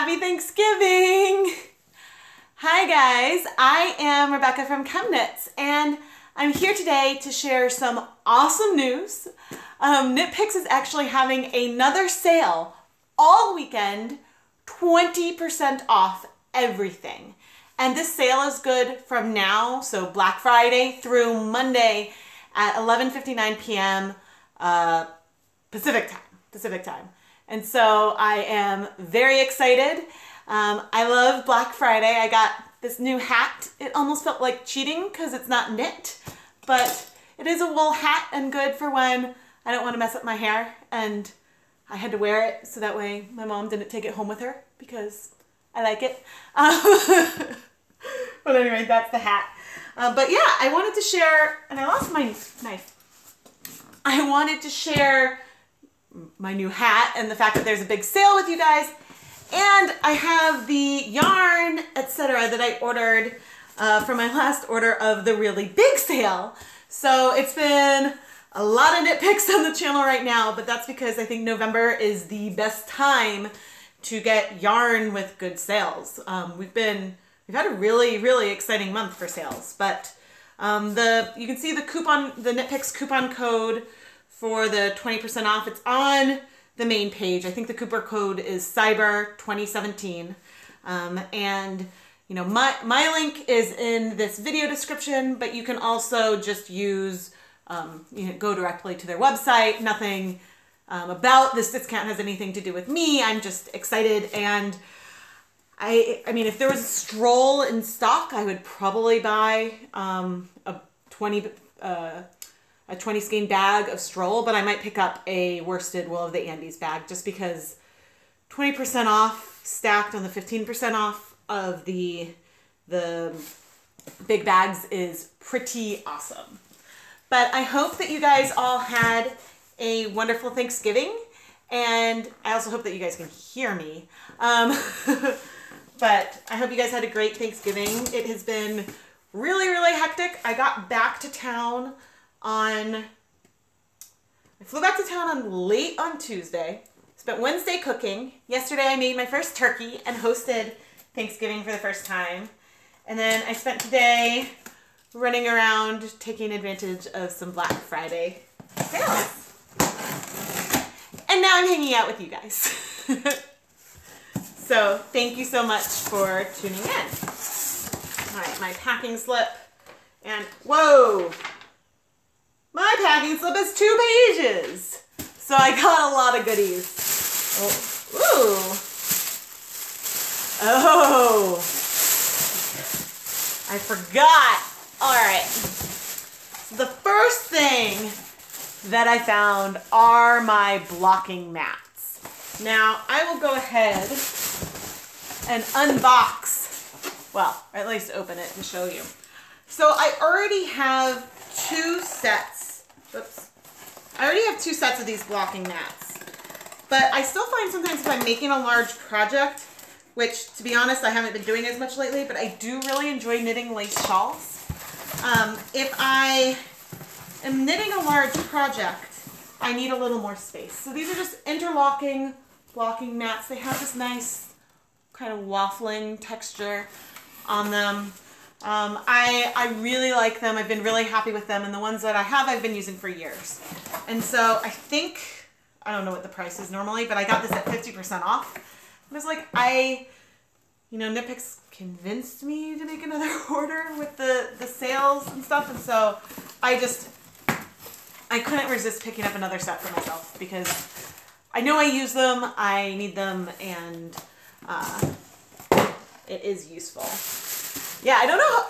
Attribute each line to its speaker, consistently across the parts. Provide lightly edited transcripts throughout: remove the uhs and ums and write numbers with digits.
Speaker 1: Happy Thanksgiving! Hi guys, I am Rebecca from ChemKnits and I'm here today to share some awesome news. KnitPicks is actually having another sale all weekend, 20% off everything. And this sale is good from now, so Black Friday through Monday at 11:59 p.m. Pacific time. And so I am very excited. I love Black Friday. I got this new hat. It almost felt like cheating because it's not knit, but it is a wool hat and good for when I don't want to mess up my hair, and I had to wear it so that way my mom didn't take it home with her because I like it. But anyway, that's the hat. But yeah, I wanted to share, and I lost my knife. I wanted to share my new hat and the fact that there's a big sale with you guys. And I have the yarn, etc. that I ordered for my last order of the really big sale. So it's been a lot of knit picks on the channel right now, but that's because I think November is the best time to get yarn with good sales. We've had a really exciting month for sales, but you can see the KnitPicks coupon code for the 20% off. It's on the main page. I think the coupon code is Cyber 2017. And you know, my link is in this video description, but you can also just use, go directly to their website. Nothing about this discount has anything to do with me. I'm just excited, and I mean, if there was a stroll in stock, I would probably buy a 20 skein bag of stroll, but I might pick up a worsted wool of the Andes bag just because 20% off stacked on the 15% off of the big bags is pretty awesome. But I hope that you guys all had a wonderful Thanksgiving, and I also hope that you guys can hear me. But I hope you guys had a great Thanksgiving. It has been really hectic. I got back to town I flew back to town late on Tuesday, spent Wednesday cooking. Yesterday I made my first turkey and hosted Thanksgiving for the first time. And then I spent today running around taking advantage of some Black Friday sales. And now I'm hanging out with you guys. So thank you so much for tuning in. All right, my packing slip, and whoa! My packing slip is 2 pages. So I got a lot of goodies. Oh, ooh. Oh. I forgot. All right. So the first thing that I found are my blocking mats. Now I will go ahead and unbox, well, or at least open it to show you. So I already have 2 sets. Oops. I already have 2 sets of these blocking mats, but I still find sometimes if I'm making a large project, which to be honest, I haven't been doing as much lately, but I do really enjoy knitting lace shawls. If I am knitting a large project, I need a little more space. So these are just interlocking blocking mats. They have this nice kind of waffling texture on them. I really like them. I've been really happy with them, and the ones that I have, I've been using for years. And so I think, I don't know what the price is normally, but I got this at 50% off. I was like, KnitPicks convinced me to make another order with the sales and stuff, and so I couldn't resist picking up another set for myself because I know I use them, I need them, and it is useful. Yeah, I don't know,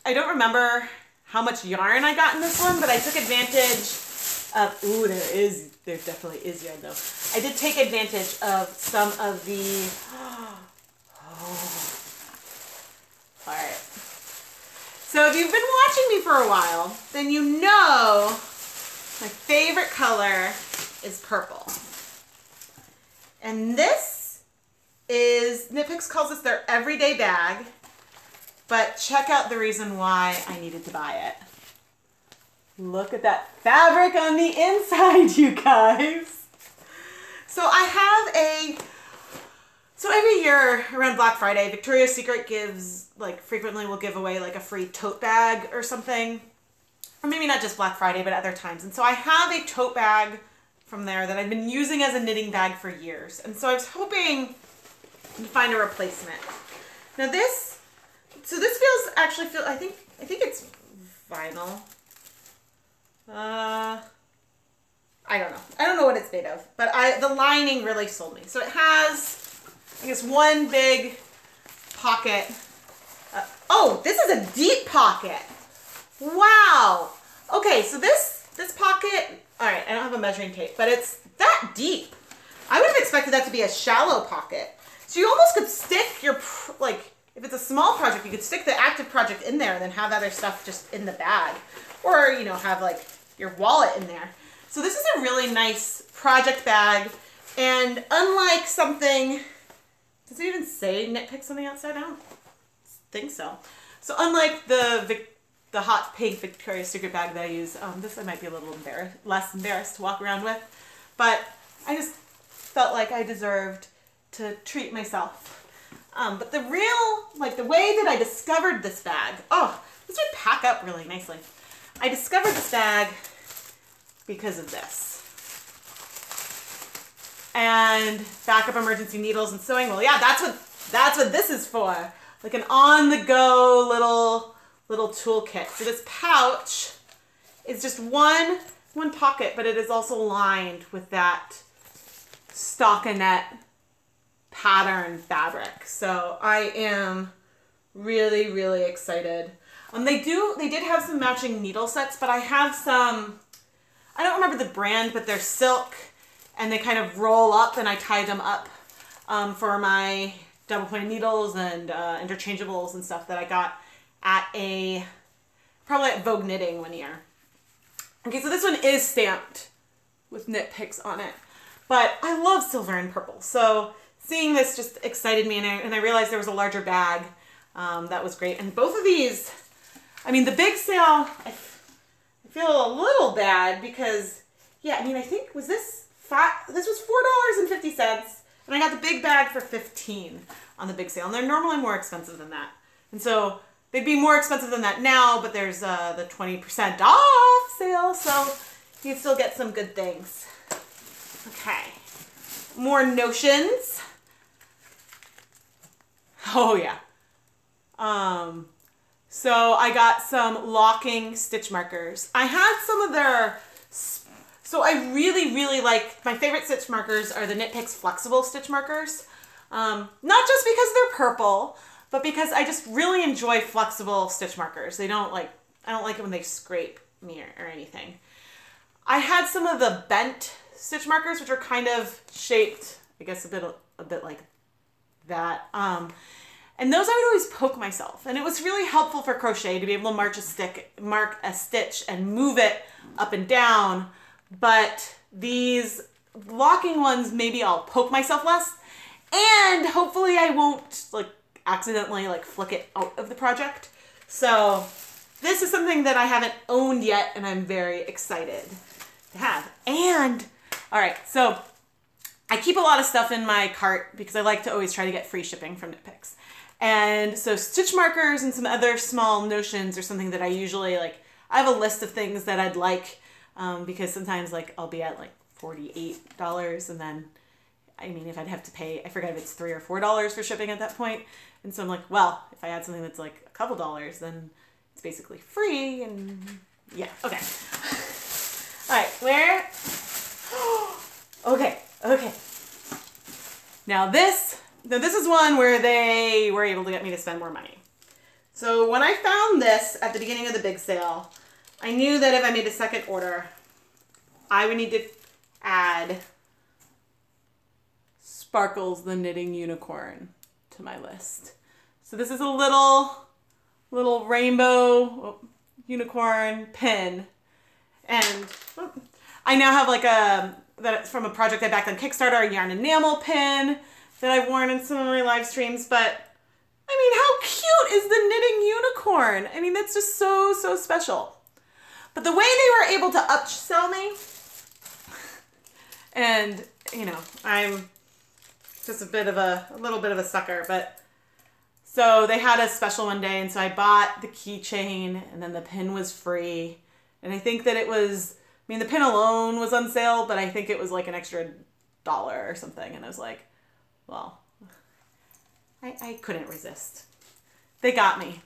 Speaker 1: I don't remember how much yarn I got in this one, but I took advantage of, ooh, there definitely is yarn though. I did take advantage of some of the, all right. So if you've been watching me for a while, then you know my favorite color is purple. And this is, KnitPicks calls this their everyday bag. But check out the reason why I needed to buy it. Look at that fabric on the inside, you guys. So I have so every the year around Black Friday, Victoria's Secret gives, like, frequently will give away like a free tote bag or something. Or maybe not just Black Friday, but other times. And so I have a tote bag from there that I've been using as a knitting bag for years. And so I was hoping to find a replacement. Now this, so this feels, actually I think it's vinyl. I don't know. I don't know what it's made of, but the lining really sold me. So it has, I guess, one big pocket. Oh, this is a deep pocket. Wow. Okay, so this pocket, all right, I don't have a measuring tape, but it's that deep. I would have expected that to be a shallow pocket. So you almost could stick your, like, if it's a small project, you could stick the active project in there and then have other stuff just in the bag. Or, you know, have like your wallet in there. So this is a really nice project bag. And unlike something, does it even say KnitPicks on the outside? I don't think so. So unlike the hot pink Victoria's Secret bag that I use, this I might be a little less embarrassed to walk around with. But I just felt like I deserved to treat myself. But the real, like the way that I discovered this bag, oh, this would pack up really nicely. I discovered this bag because of this. And backup emergency needles and sewing wool. Yeah, that's what this is for. Like an on-the-go little toolkit. So this pouch is just one pocket, but it is also lined with that stockinette pattern fabric. So I am really, really excited. They did have some matching needle sets, but I have some, I don't remember the brand, but they're silk and they kind of roll up and I tie them up for my double pointed needles and interchangeables and stuff that I got at probably at Vogue Knitting one year. Okay, so this one is stamped with KnitPicks on it, but I love silver and purple. So seeing this just excited me and I realized there was a larger bag that was great. And both of these, I mean, the big sale, I feel a little bad because, yeah, I mean, I think, was this was $4.50 and I got the big bag for $15 on the big sale. And they're normally more expensive than that. And so they'd be more expensive than that now, but there's the 20% off sale, so you can still get some good things. Okay, more notions. Oh yeah. So I got some locking stitch markers. I had some of their, so I really, really like, my favorite stitch markers are the KnitPicks flexible stitch markers. Not just because they're purple, but because I just really enjoy flexible stitch markers. They don't like, I don't like it when they scrape me or anything. I had some of the bent stitch markers, which are kind of shaped, I guess, a bit like that. And those I would always poke myself. And it was really helpful for crochet to be able to mark a stitch and move it up and down. But these locking ones, maybe I'll poke myself less. And hopefully I won't like accidentally like flick it out of the project. So this is something that I haven't owned yet and I'm very excited to have. And all right, so I keep a lot of stuff in my cart because I like to always try to get free shipping from KnitPicks. And so stitch markers and some other small notions are something that I usually like, I have a list of things that I'd like because sometimes like I'll be at like $48 and then, I mean, if I'd have to pay, I forget if it's $3 or $4 for shipping at that point. And so I'm like, well, if I add something that's like a couple dollars, then it's basically free and yeah, okay. All right, where? Okay. Now this is one where they were able to get me to spend more money. So when I found this at the beginning of the big sale, I knew that if I made a second order, I would need to add Sparkles the Knitting Unicorn to my list. So this is a little rainbow unicorn pin. And I now have like that's from a project I backed on Kickstarter, a yarn enamel pin that I've worn in some of my live streams. But I mean, how cute is the knitting unicorn? I mean, that's just so, so special. But the way they were able to upsell me, and you know, just a little bit of a sucker, but so they had a special one day, and so I bought the keychain, and then the pin was free, and I think that it was, I mean, the pin alone was on sale, but I think it was like an extra $1 or something, and I was like, well, I couldn't resist. They got me.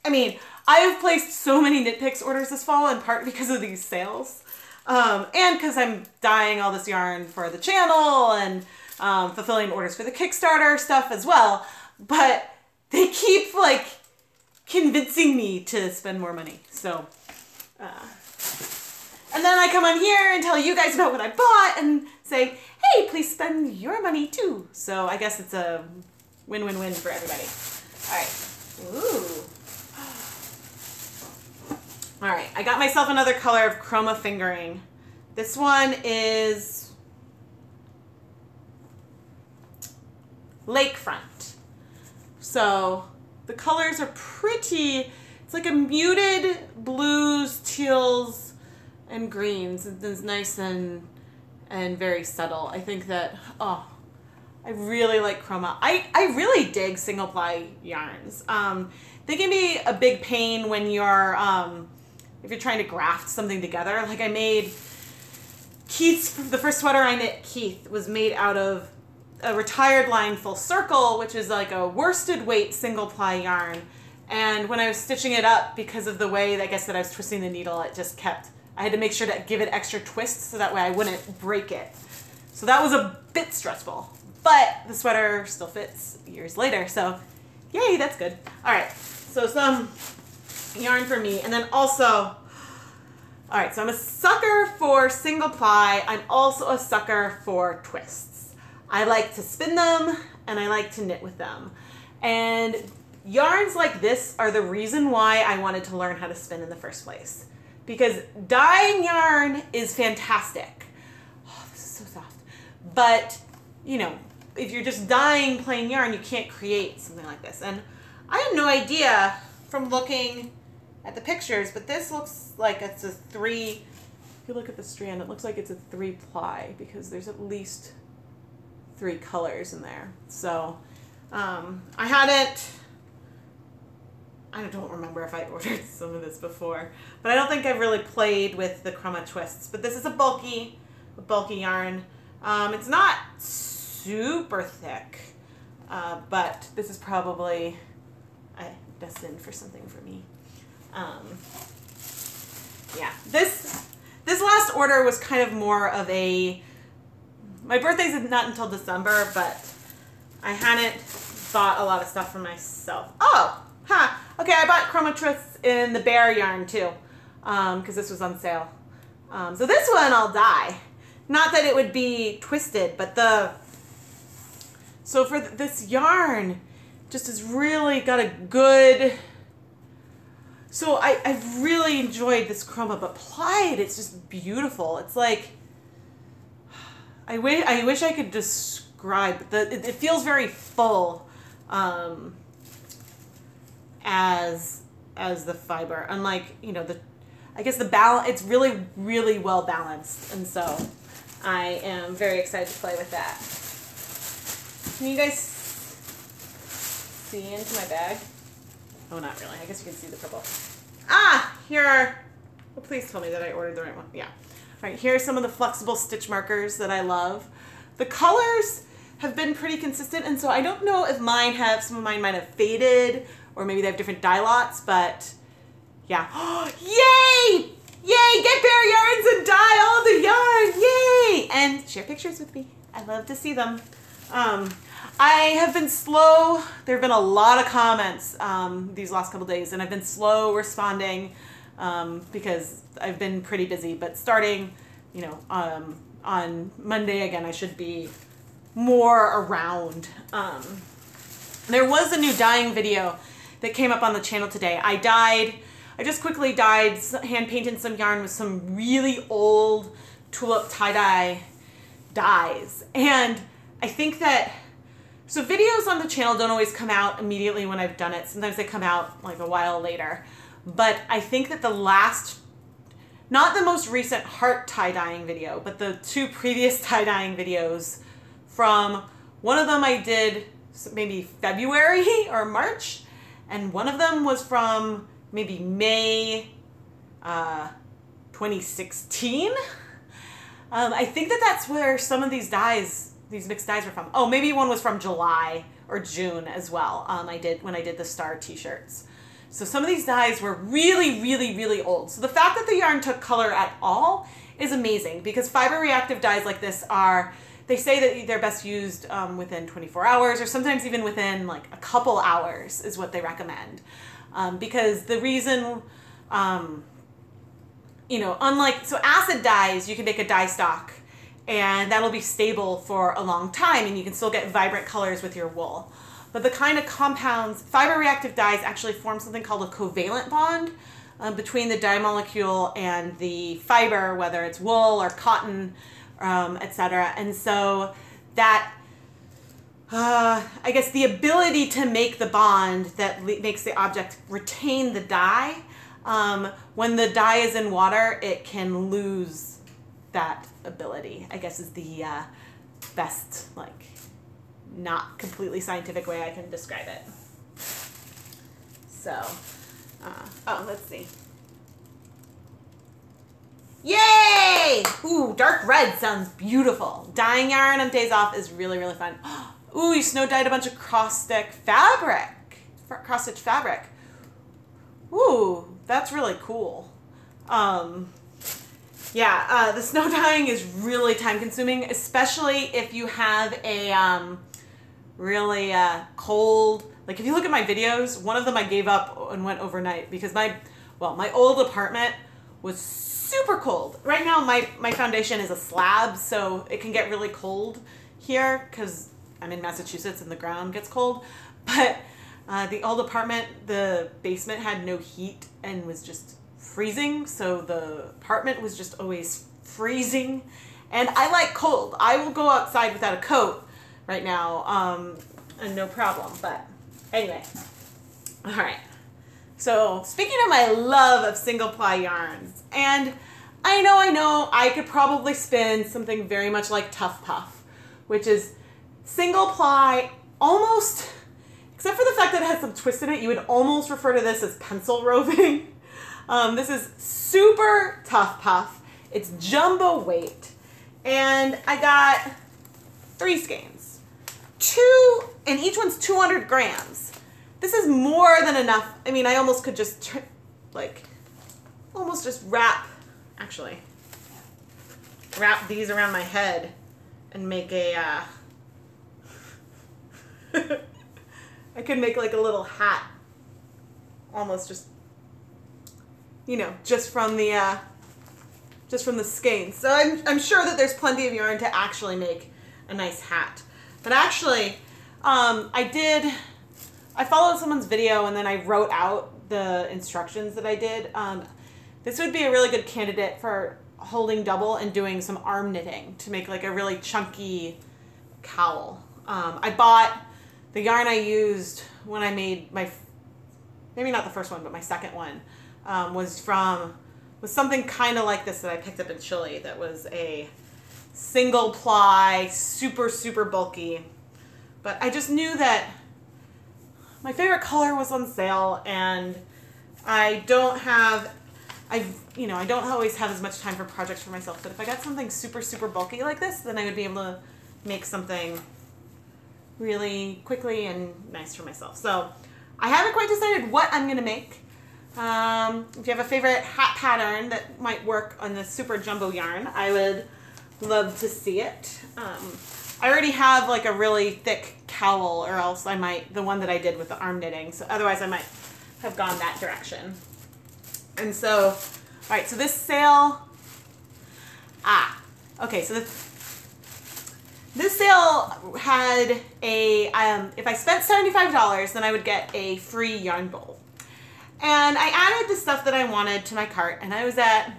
Speaker 1: I mean, I've placed so many KnitPicks orders this fall, in part because of these sales, and because I'm dyeing all this yarn for the channel and fulfilling orders for the Kickstarter stuff as well. But they keep like convincing me to spend more money. So, and then I come on here and tell you guys about what I bought and say, hey, please spend your money too. So I guess it's a win-win-win for everybody. All right. Ooh. All right, I got myself another color of Kromah fingering. This one is Lakefront. So the colors are pretty, it's like a muted blues, teals, and greens. It's nice and very subtle. I think that, oh, I really like Kromah. I really dig single ply yarns. They can be a big pain when you're, if you're trying to graft something together. Like I made Keith's, the first sweater I knit Keith was made out of a retired line full circle, which is like a worsted weight single ply yarn. And when I was stitching it up, because of the way I guess that I was twisting the needle, it just kept, I had to make sure to give it extra twists so that way I wouldn't break it. So that was a bit stressful, but the sweater still fits years later. So yay, that's good. All right, so some yarn for me. And then also, all right, so I'm a sucker for single ply. I'm also a sucker for twists. I like to spin them and I like to knit with them. And yarns like this are the reason why I wanted to learn how to spin in the first place. Because dyeing yarn is fantastic. Oh, this is so soft. But, you know, if you're just dyeing plain yarn, you can't create something like this. And I had no idea from looking at the pictures, but this looks like it's a 3, if you look at the strand, it looks like it's a 3 ply because there's at least 3 colors in there. So I don't remember if I ordered some of this before, but I don't think I've really played with the Kromah twists. But this is a bulky yarn. It's not super thick, but this is probably destined for something for me. Yeah, this last order was kind of more of a, my birthday's not until December, but I hadn't bought a lot of stuff for myself. Oh, huh. Okay, I bought Kromah twists in the bear yarn too, because this was on sale. So this one I'll dye. Not that it would be twisted, but so for this yarn, just has really got a good, so I've really enjoyed this Kromah, but plied, it's just beautiful. It's like, I wish I could describe, it feels very full as the fiber. Unlike, you know, I guess the balance, it's really, really well balanced. And so I am very excited to play with that. Can you guys see into my bag? Oh, not really. I guess you can see the purple. Ah, here are, well, please tell me that I ordered the right one. Yeah. All right, here are some of the flexible stitch markers that I love. The colors have been pretty consistent, and so I don't know if some of mine might have faded, or maybe they have different dye lots, but yeah. Yay! Yay! Get Bear Yarns and dye all the yarn! Yay! And share pictures with me. I love to see them. I have been slow. There have been a lot of comments these last couple days, and I've been slow responding because I've been pretty busy. But starting, you know, on Monday again, I should be more around. There was a new dyeing video that came up on the channel today. I just quickly dyed, hand painted some yarn with some really old tulip tie-dye dyes. And I think that, so videos on the channel don't always come out immediately when I've done it. Sometimes they come out like a while later. But I think that the last, not the most recent heart tie-dyeing video, but the 2 previous tie-dyeing videos from, one of them I did maybe February or March, and one of them was from maybe May 2016. I think that's where some of these dyes, these mixed dyes were from. Oh, maybe one was from July or June as well. When I did the star t-shirts. So some of these dyes were really, really, really old. So the fact that the yarn took color at all is amazing, because fiber reactive dyes like this they say that they're best used within 24 hours, or sometimes even within like a couple hours is what they recommend. Because the reason, unlike, so acid dyes, you can make a dye stock and that'll be stable for a long time and you can still get vibrant colors with your wool. But the kind of compounds, fiber reactive dyes actually form something called a covalent bond between the dye molecule and the fiber, whether it's wool or cotton, etc. And so that, I guess the ability to make the bond that makes the object retain the dye, when the dye is in water, it can lose that ability, I guess is the best, not completely scientific way I can describe it. So, let's see. Yay! Ooh, dark red sounds beautiful. Dyeing yarn on days off is really, really fun. Ooh, you snow dyed a bunch of cross-stitch fabric. Ooh, that's really cool. The snow dyeing is really time consuming, especially if you have a really cold, like if you look at my videos, one of them I gave up and went overnight because my old apartment was super cold. Right now my foundation is a slab, so it can get really cold here because I'm in Massachusetts and the ground gets cold. But the old apartment, the basement had no heat and was just freezing, so the apartment was just always freezing. And I like cold. I will go outside without a coat right now, and no problem. But anyway, all right. So speaking of my love of single ply yarns, and I know I could probably spin something very much like Tough Puff, which is single ply, almost, except for the fact that it has some twist in it, you would almost refer to this as pencil roving. This is super Tough Puff. It's jumbo weight, and I got 3 skeins, 2, and each one's 200 grams. This is more than enough. I mean, I almost could just almost just wrap these around my head and make a, I could make like a little hat, almost just, just from the skeins. So I'm sure that there's plenty of yarn to actually make a nice hat. But actually, I followed someone's video and then I wrote out the instructions that I did. This would be a really good candidate for holding double and doing some arm knitting to make like a really chunky cowl. I bought the yarn I used when I made maybe not the first one, but my second one, was something kind of like this that I picked up in Chile that was a single ply, super, super bulky. But I just knew that my favorite color was on sale, and I don't always have as much time for projects for myself, but if I got something super, super bulky like this, then I would be able to make something really quickly and nice for myself. So I haven't quite decided what I'm going to make. If you have a favorite hat pattern that might work on this super jumbo yarn, I would love to see it. I already have like a really thick cowl, or else the one that I did with the arm knitting, so otherwise I might have gone that direction. And so, all right, so this sale, okay, so this sale had if I spent $75, then I would get a free yarn bowl. And I added the stuff that I wanted to my cart, and I was at,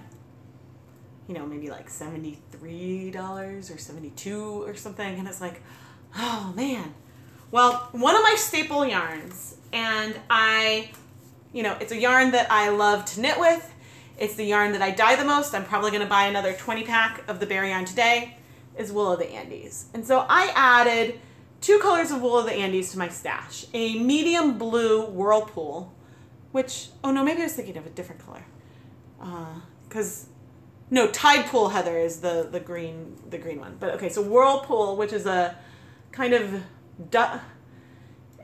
Speaker 1: maybe like $73 or $72 or something, and it's like, oh man. Well, one of my staple yarns, and it's a yarn that I love to knit with. It's the yarn that I dye the most. I'm probably going to buy another 20 pack of the Bare Yarn today. is Wool of the Andes. And so I added 2 colors of Wool of the Andes to my stash. A medium blue Whirlpool, which, oh no, maybe I was thinking of a different color. No, Tide Pool Heather is the green one. But okay, so Whirlpool, which is a kind of,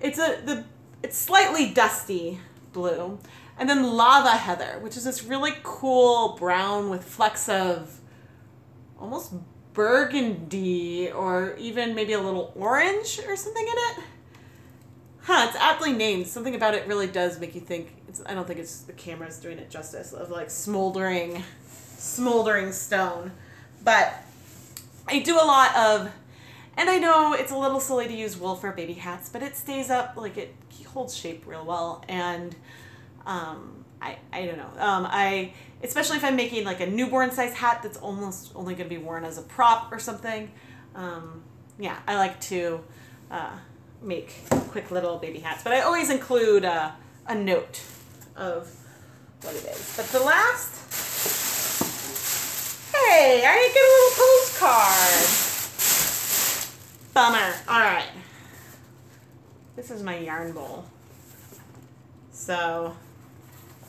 Speaker 1: it's slightly dusty blue. And then Lava Heather, which is this really cool brown with flecks of almost burgundy or even maybe a little orange or something in it. It's aptly named. Something about it really does make you think, I don't think it's the camera's doing it justice, of like smoldering stone. But I do a lot of, and I know it's a little silly to use wool for baby hats, but it stays up, like it holds shape real well. And I don't know. Especially if I'm making like a newborn size hat that's almost only going to be worn as a prop or something. Yeah, I like to make quick little baby hats, but I always include a note of what it is. But the last, hey, I didn't get a little postcard. Bummer. All right. This is my yarn bowl. So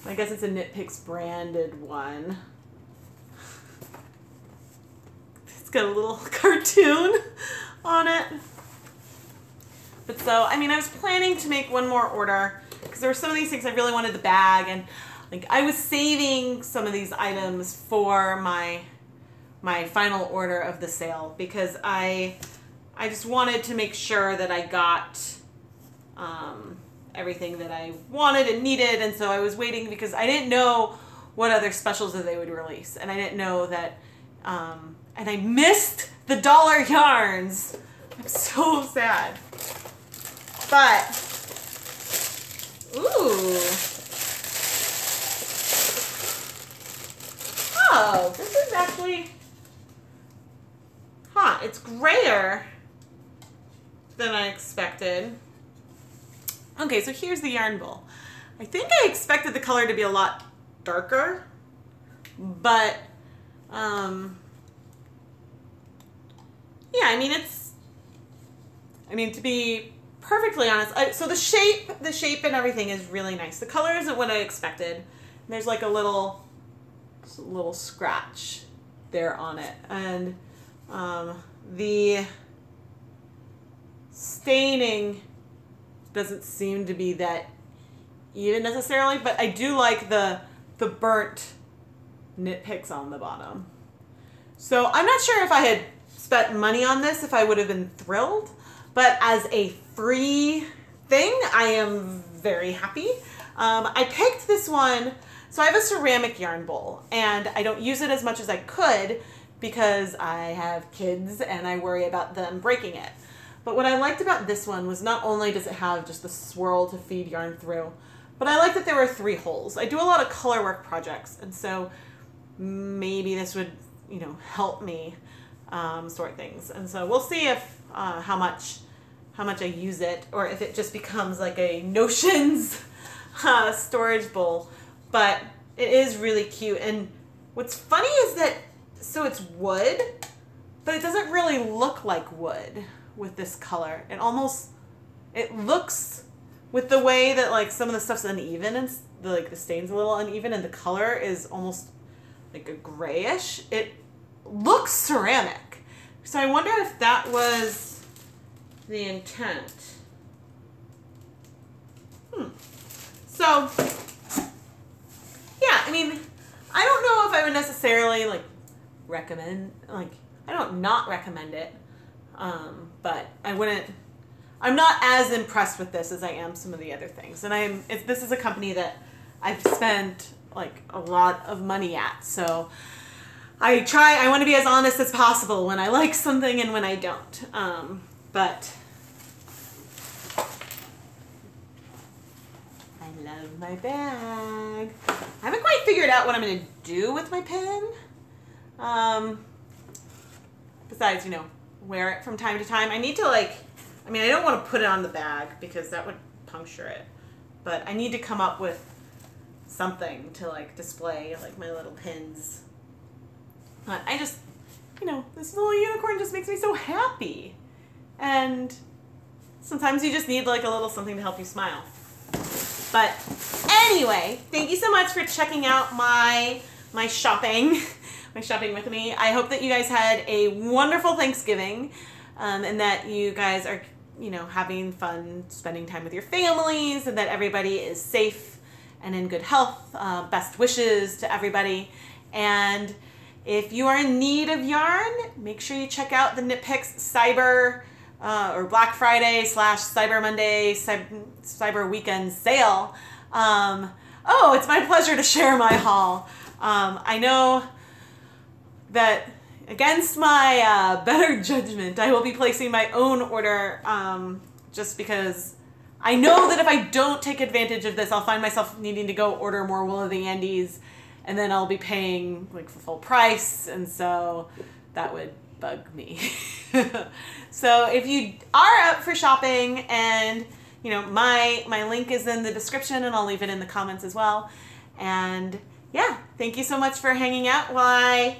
Speaker 1: I guess it's a KnitPicks branded one. It's got a little cartoon on it. But so, I mean, I was planning to make one more order because there were some of these things I really wanted the bag, and like I was saving some of these items for my final order of the sale because I just wanted to make sure that I got everything that I wanted and needed, and so I was waiting because I didn't know what other specials that they would release, and I didn't know that, and I missed the dollar yarns. I'm so sad. But, ooh. Oh, this is actually, it's grayer than I expected. Okay, so here's the yarn bowl. I think I expected the color to be a lot darker, but, yeah, I mean, to be perfectly honest, so the shape and everything is really nice. The color isn't what I expected. There's like a little scratch there on it, and the staining doesn't seem to be that even necessarily, but I do like the burnt KnitPicks on the bottom. So I'm not sure if I had spent money on this, if I would have been thrilled, but as a free thing, I am very happy. I picked this one, so I have a ceramic yarn bowl, and I don't use it as much as I could because I have kids and I worry about them breaking it. But what I liked about this one was not only does it have just the swirl to feed yarn through, but I like that there were 3 holes. I do a lot of color work projects, and so maybe this would, help me sort things. And so we'll see if how much I use it, or if it just becomes like a notions storage bowl. But it is really cute. And what's funny is that, so it's wood, but it doesn't really look like wood with this color. It looks, with the way that like some of the stuff's uneven and the stain's a little uneven and the color is almost like a grayish, it looks ceramic. So I wonder if that was the intent. So, yeah, I mean, I don't know if I would necessarily recommend, I don't not recommend it, but I'm not as impressed with this as I am some of the other things. And this is a company that I've spent a lot of money at. So I want to be as honest as possible when I like something and when I don't. But I love my bag. I haven't quite figured out what I'm going to do with my pen. Besides, wear it from time to time. I need to I don't want to put it on the bag because that would puncture it. But I need to come up with something to display my little pins. But I just, you know, this little unicorn just makes me so happy. And sometimes you just need like a little something to help you smile. But anyway, thank you so much for checking out my shopping, my shopping with me. I hope that you guys had a wonderful Thanksgiving, and that you guys are, you know, having fun spending time with your families, and that everybody is safe and in good health. Best wishes to everybody. And if you are in need of yarn, make sure you check out the KnitPicks Cyber or Black Friday / Cyber Monday, Cyber Weekend sale. Oh, it's my pleasure to share my haul. I know that against my better judgment, I will be placing my own order just because I know that if I don't take advantage of this, I'll find myself needing to go order more Wool of the Andes, and then I'll be paying like for full price, and so that would bug me. So if you are up for shopping, and you know, my link is in the description, and I'll leave it in the comments as well. And yeah, thank you so much for hanging out while I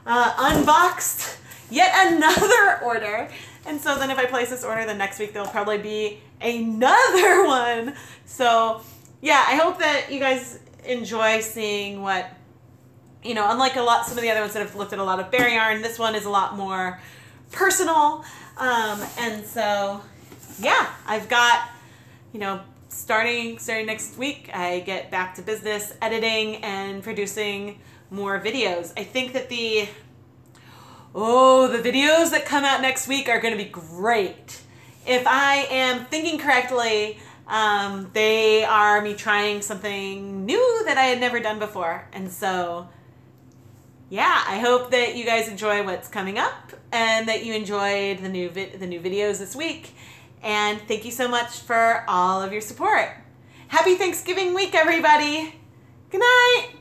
Speaker 1: unboxed yet another order. And so then if I place this order, the next week there'll probably be another one. So yeah, I hope that you guys enjoy seeing what, you know, unlike some of the other ones that have looked at a lot of bare yarn, this one is a lot more personal. And so yeah, I've got, you know, starting next week, I get back to business editing and producing more videos. I think that the videos that come out next week are going to be great. If I am thinking correctly, they are me trying something new that I had never done before. And so, yeah, I hope that you guys enjoy what's coming up, and that you enjoyed the new videos this week. And thank you so much for all of your support. Happy Thanksgiving week, everybody. Good night.